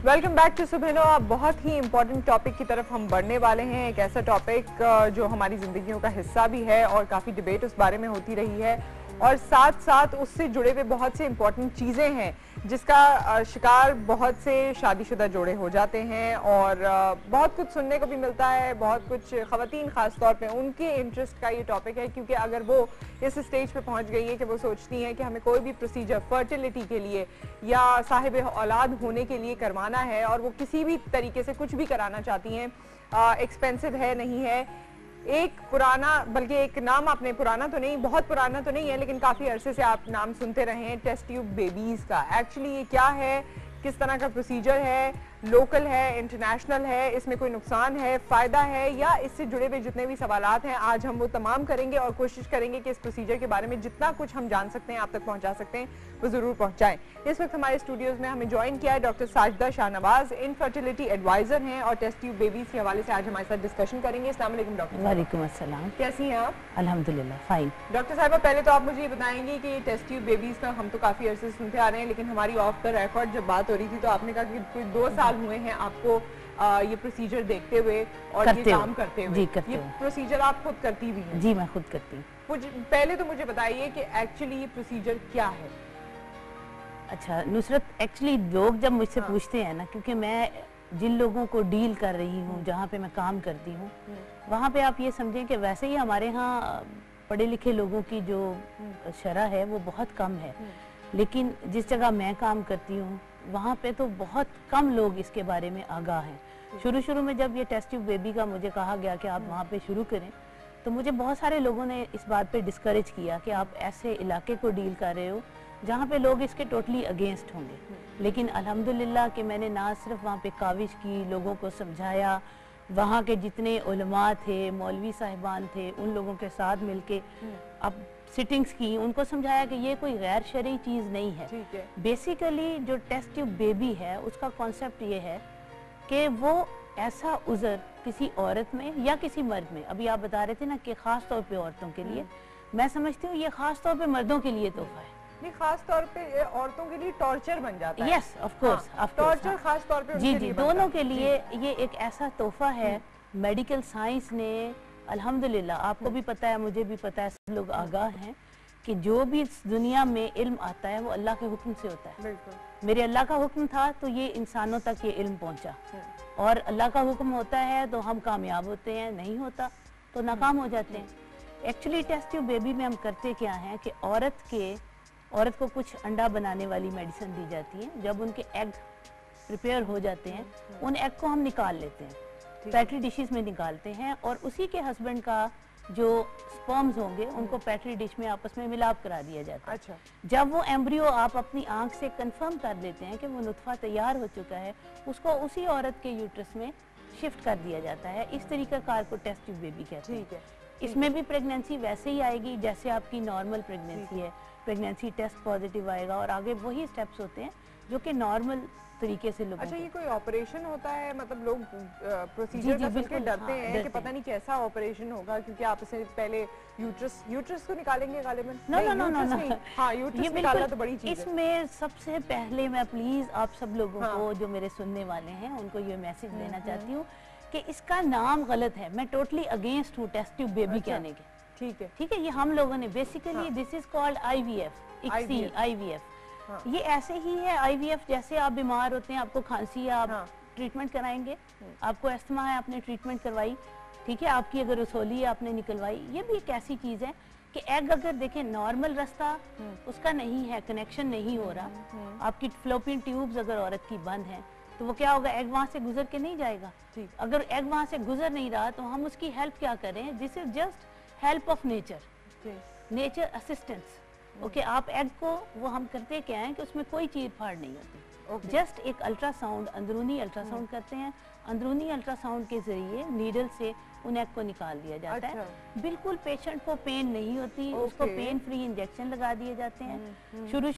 Welcome back to सुबह। अब बहुत ही इम्पोर्टेंट टॉपिक की तरफ हम बढ़ने वाले हैं। एक ऐसा टॉपिक जो हमारी जिंदगियों का हिस्सा भी है और काफ़ी डिबेट उस बारे में होती रही है, और साथ साथ उससे जुड़े हुए बहुत से इम्पोर्टेंट चीज़ें हैं जिसका शिकार बहुत से शादीशुदा जोड़े हो जाते हैं। और बहुत कुछ सुनने को भी मिलता है, बहुत कुछ ख़वातीन ख़ास तौर पे उनके इंटरेस्ट का ये टॉपिक है, क्योंकि अगर वो इस स्टेज पे पहुंच गई है कि वो सोचती हैं कि हमें कोई भी प्रोसीजर फर्टिलिटी के लिए या साहिब औलाद होने के लिए करवाना है, और वो किसी भी तरीके से कुछ भी कराना चाहती हैं, एक्सपेंसिव है नहीं है, एक पुराना, बल्कि एक नाम आपने पुराना तो नहीं, बहुत पुराना तो नहीं है, लेकिन काफ़ी अरसे से आप नाम सुनते रहे हैं, टेस्ट ट्यूब बेबीज़ का। एक्चुअली ये क्या है, किस तरह का प्रोसीजर है, लोकल है, इंटरनेशनल है, इसमें कोई नुकसान है, फ़ायदा है, या इससे जुड़े हुए जितने भी सवालात हैं आज हम वो तमाम करेंगे और कोशिश करेंगे कि इस प्रोसीजर के बारे में जितना कुछ हम जान सकते हैं, आप तक पहुंचा सकते हैं, वो ज़रूर पहुंचाएं। इस वक्त हमारे स्टूडियोज़ में हमें ज्वाइन किया है doctor Sajida Shahnawaz, infertility adviser हैं और टेस्ट ट्यूब बेबीज़ के हवाले से आज हमारे साथ डिस्कशन करेंगे। अस्सलाम वालेकुम डॉक्टर। वालेकुम अस्सलाम। कैसी हैं आप? अल्हम्दुलिल्लाह फाइन। डॉक्टर साहिबा, पहले तो आप मुझे ये बताएंगे कि टेस्ट ट्यूब बेबीज़ का हम तो काफ़ी अरसे सुनते आ रहे हैं, लेकिन हमारी ऑफ द रिकॉर्ड जब बात हो रही थी तो आपने कहा कि कोई 2 साल हुए हैं आपको ये प्रोसीजर देखते हुए और ये काम करते हुए। ये प्रोसीजर आप खुद करती भी हैं? जी, मैं खुद करती हूँ। पहले तो मुझे बताइए कि एक्चुअली ये प्रोसीजर क्या है। अच्छा नुसरत, एक्चुअली लोग जब मुझसे पूछते हैं ना, क्योंकि मैं जिन लोगों को डील कर रही हूँ, जहाँ पे मैं काम करती हूँ, वहाँ पे आप ये समझें कि वैसे ही हमारे यहाँ पढ़े लिखे लोगों की जो शरह है वो बहुत कम है, लेकिन जिस जगह मैं काम करती हूँ वहाँ पे तो बहुत कम लोग इसके बारे में आगाह हैं। शुरू में जब ये टेस्ट ट्यूब बेबी का मुझे कहा गया कि आप वहाँ पे शुरू करें, तो मुझे बहुत सारे लोगों ने इस बात पे डिस्करेज किया कि आप ऐसे इलाके को डील कर रहे हो जहाँ पे लोग इसके टोटली अगेंस्ट होंगे। लेकिन अल्हम्दुलिल्लाह कि मैंने ना सिर्फ वहाँ पे काविश की, लोगों को समझाया, वहाँ के जितने उलमा थे, मौलवी साहिबान थे, उन लोगों के साथ मिलके अब सिटिंग्स की, उनको समझाया कि ये कोई गैर शरई चीज़ नहीं है। बेसिकली जो टेस्ट ट्यूब बेबी है उसका कॉन्सेप्ट ये है कि वो ऐसा उज़र किसी औरत में या किसी मर्द में, अभी आप बता रहे थे ना कि ख़ास तौर पे औरतों के लिए, मैं समझती हूँ ये ख़ास तौर पे मर्दों के लिए तोहफा है। नहीं, खास तौर पे औरतों के लिए टॉर्चर बन जाता है। यस ऑफ कोर्स, टॉर्चर खास तौर पे जी जी, दोनों के लिए ये एक ऐसा तोहफा है। मेडिकल साइंस ने अल्हम्दुलिल्लाह, आपको भी पता है, मुझे भी पता है, सब लोग आगाह हैं कि जो भी इस दुनिया में इल्म आता है वो अल्लाह के हुक्म से होता है। मेरे अल्लाह का हुक्म था तो ये इंसानों तक ये इल्म पहुंचा, और अल्लाह का हुक्म होता है तो हम कामयाब होते हैं, नहीं होता तो नाकाम हो जाते हैं। एक्चुअली टेस्ट ट्यूब बेबी में हम करते क्या हैं कि औरत को कुछ अंडा बनाने वाली मेडिसिन दी जाती है। जब उनके एग प्रिपेयर हो जाते हैं, उन एग को हम निकाल लेते हैं, पैट्री डिशेस में निकालते हैं, और उसी के हस्बैंड का जो स्पर्म्स होंगे उनको पैट्री डिश में आपस में मिलाप करा दिया जाता है। अच्छा। जब वो एम्ब्रियो आप अपनी आंख से कंफर्म कर लेते हैं कि वो नुत्फा तैयार हो चुका है, उसको उसी औरत के यूट्रस में शिफ्ट कर दिया जाता है। इस तरीका कार को टेस्ट ट्यूब बेबी कहते हैं। इसमें भी प्रेगनेंसी वैसे ही आएगी जैसे आपकी नॉर्मल प्रेगनेंसी है। प्रेगनेंसी टेस्ट पॉजिटिव आएगा और आगे वही स्टेप्स होते हैं जो कि नॉर्मल तरीके से लोग। अच्छा, ये कोई ऑपरेशन होता है? मतलब लोग प्रोसीजर का सुनकर डरते हैं कि पता नहीं कैसा ऑपरेशन होगा, क्योंकि आप इसे पहले यूट्रस को निकालेंगे गालिबन। नो नो नो नो, हाँ, यूट्रस निकालना तो बड़ी चीज है। इसमें सबसे पहले मैं प्लीज आप सब लोगों को, जो मेरे सुनने वाले हैं, उनको ये मैसेज देना चाहती हूँ कि इसका नाम गलत है। मैं टोटली अगेंस्ट हूँ टेस्ट ट्यूब बेबी कहने के। ठीक है, ये हम लोगों ने basically, this is called IVF, IVF। ये ऐसे ही है IVF, जैसे आप बीमार होते हैं, आपको खांसी है, आप ट्रीटमेंट कराएंगे, आपको अस्थमा है, आपने ट्रीटमेंट करवाई, ठीक है, आपकी अगर रसोली है आपने निकलवाई। ये भी एक ऐसी चीज है कि एग अगर देखें नॉर्मल रास्ता उसका नहीं है, कनेक्शन नहीं हो रहा, आपकी फ्लोपियन ट्यूब्स अगर औरत की बंद है तो वो क्या होगा, एग वहां से गुजर के नहीं जाएगा। अगर एग वहां से गुजर नहीं रहा तो हम उसकी हेल्प क्या करें? This is just help of nature assistance. Okay, आप एग को, वो हम करते क्या है कि उसमें कोई चीर फाड़ नहीं होती, जस्ट एक अल्ट्रासाउंड, अंदरूनी अल्ट्रासाउंड करते हैं। अंदरूनी अल्ट्रासाउंड के जरिए नीडल से उन एग को निकाल दिया जाता है। बिल्कुल पेशेंट को पेन नहीं होती, उसको पेन फ्री इंजेक्शन लगा दिए जाते हैं। शुरू